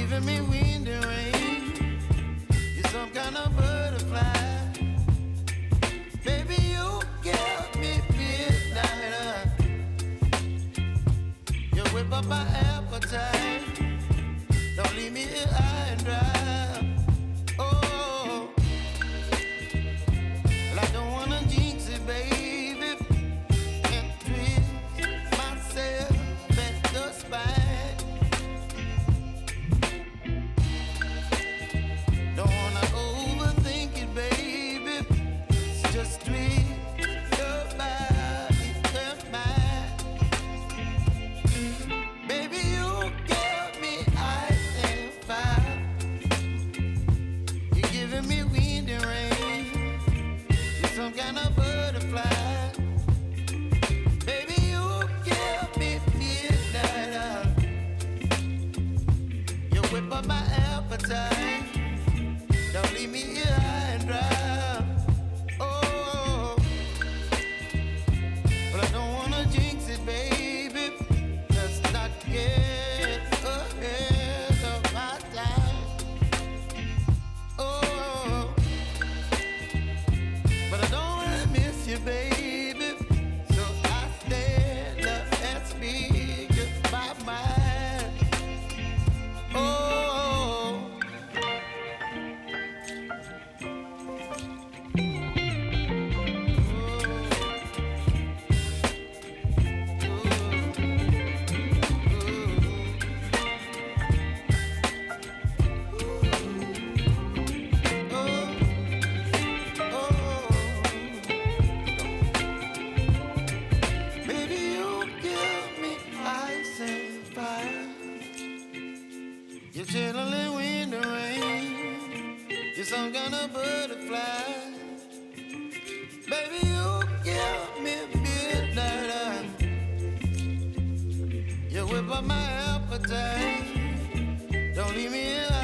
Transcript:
giving me wind and rain. You're some kind of butterfly. Baby, you give me midnight. You whip up my appetite. Don't leave me here high and dry. Oh, well, I don't wanna jinx it, baby, and twist myself at the spine. Don't wanna overthink it, baby. It's just twist your body and mine. Baby, you give me ice and fire. You're giving me wind and rain. You're some kind of butterfly. Baby, you give me midnight. You whip up my appetite. Don't leave me here high and dry. Oh, but I don't wanna jinx it, baby. Let's not get ahead of my time. Oh, but I don't wanna miss you, baby. So I stand up and speak my mind. Oh. Baby, you give me ice and fire. You're chilling wind and rain. You're some kind of butterfly. Baby, you give me midnight. You whip up my appetite. Don't leave me here